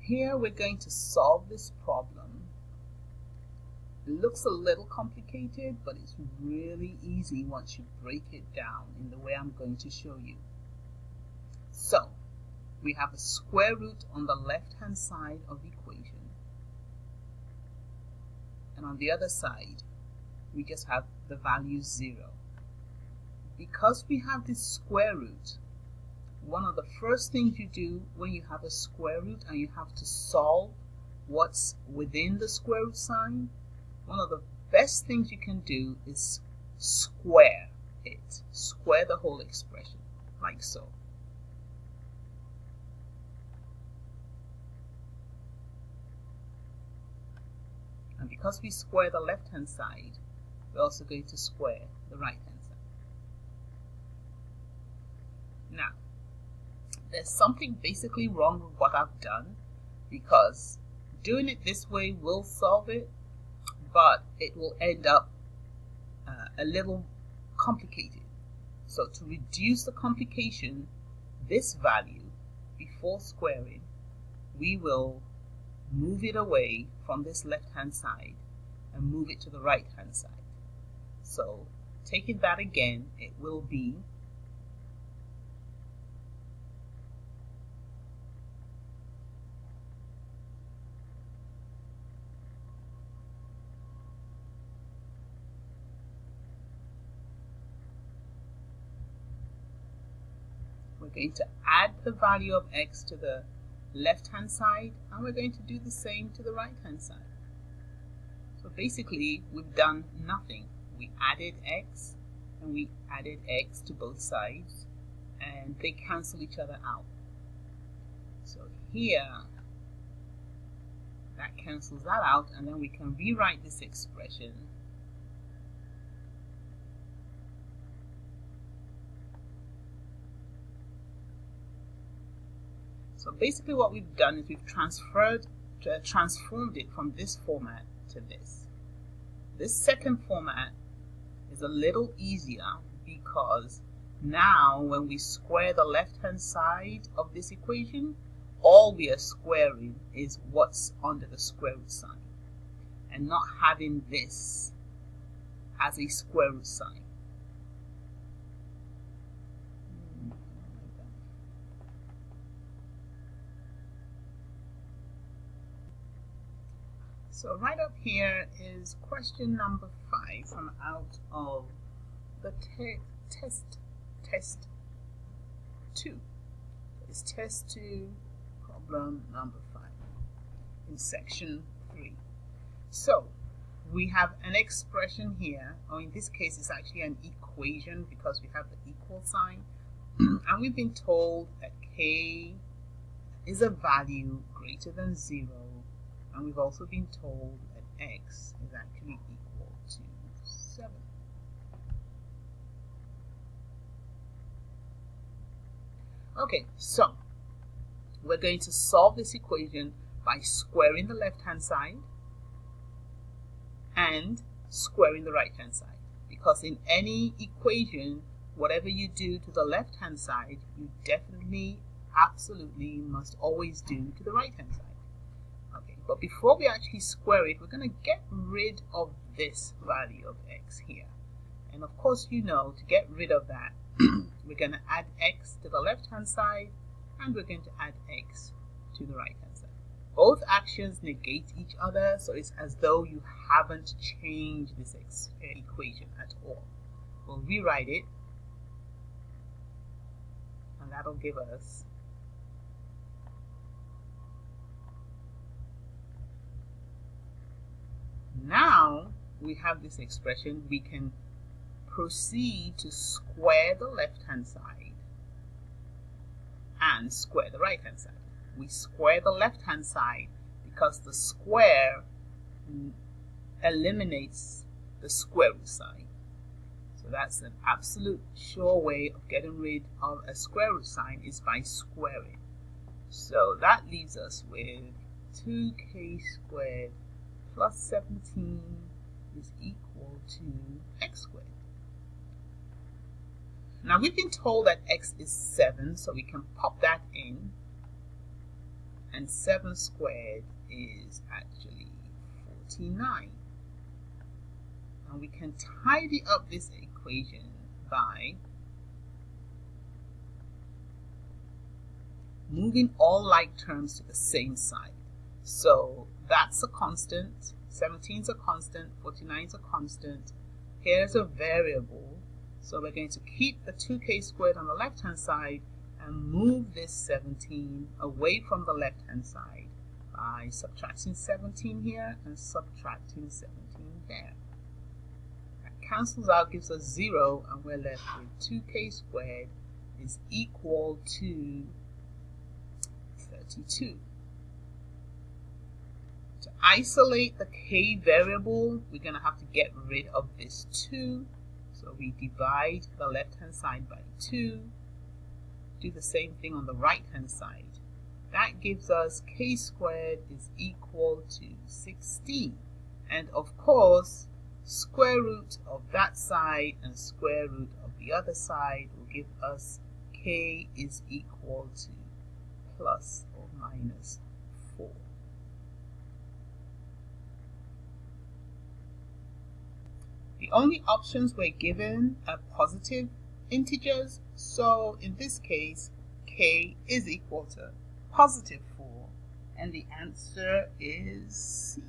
Here we're going to solve this problem. It looks a little complicated, but it's really easy once you break it down in the way I'm going to show you. So, we have a square root on the left-hand side of the equation. And on the other side, we just have the value 0. Because we have this square root, one of the first things you do when you have a square root and you have to solve what's within the square root sign, one of the best things you can do is square it. Square the whole expression, like so. And because we square the left-hand side, we're also going to square the right-hand side. Now, there's something basically wrong with what I've done, because doing it this way will solve it, but it will end up a little complicated. So to reduce the complication, this value, before squaring, we will move it away from this left-hand side and move it to the right-hand side. So taking that again, it will be we're going to add the value of x to the left-hand side, and we're going to do the same to the right-hand side. So basically, we've done nothing. We added x, and we added x to both sides, and they cancel each other out. So here, that cancels that out, and then we can rewrite this expression So basically what we've done is we've transformed it from this format to this. This second format is a little easier because now when we square the left-hand side of this equation, all we are squaring is what's under the square root sign and not having this as a square root sign. So right up here is question number 5 from out of the test 2. It's test 2, problem number 5 in section 3. So we have an expression here, or in this case it's actually an equation because we have the equal sign, and we've been told that k is a value greater than 0. And we've also been told that x is actually equal to 7. Okay, so we're going to solve this equation by squaring the left-hand side and squaring the right-hand side. Because in any equation, whatever you do to the left-hand side, you definitely, absolutely must always do to the right-hand side. Okay, but before we actually square it, we're going to get rid of this value of x here. And of course, you know, to get rid of that, we're going to add x to the left-hand side, and we're going to add x to the right-hand side. Both actions negate each other, so it's as though you haven't changed this equation at all. We'll rewrite it, and that'll give us now we have this expression. We can proceed to square the left-hand side and square the right-hand side. We square the left-hand side because the square eliminates the square root sign. So that's an absolute sure way of getting rid of a square root sign is by squaring. So that leaves us with 2k squared plus 17 is equal to x squared. Now we've been told that x is 7, so we can pop that in and 7 squared is actually 49. And we can tidy up this equation by moving all like terms to the same side. So that's a constant, 17 is a constant, 49 is a constant. Here's a variable, so we're going to keep the 2k squared on the left hand side and move this 17 away from the left hand side by subtracting 17 here and subtracting 17 there. That cancels out, gives us 0, and we're left with 2k squared is equal to 32. To isolate the k variable, we're going to have to get rid of this 2. So we divide the left hand side by 2. Do the same thing on the right hand side. That gives us k squared is equal to 16. And of course, square root of that side and square root of the other side will give us k is equal to plus or minus 4. The only options we're given are positive integers, so in this case k is equal to positive 4, and the answer is C.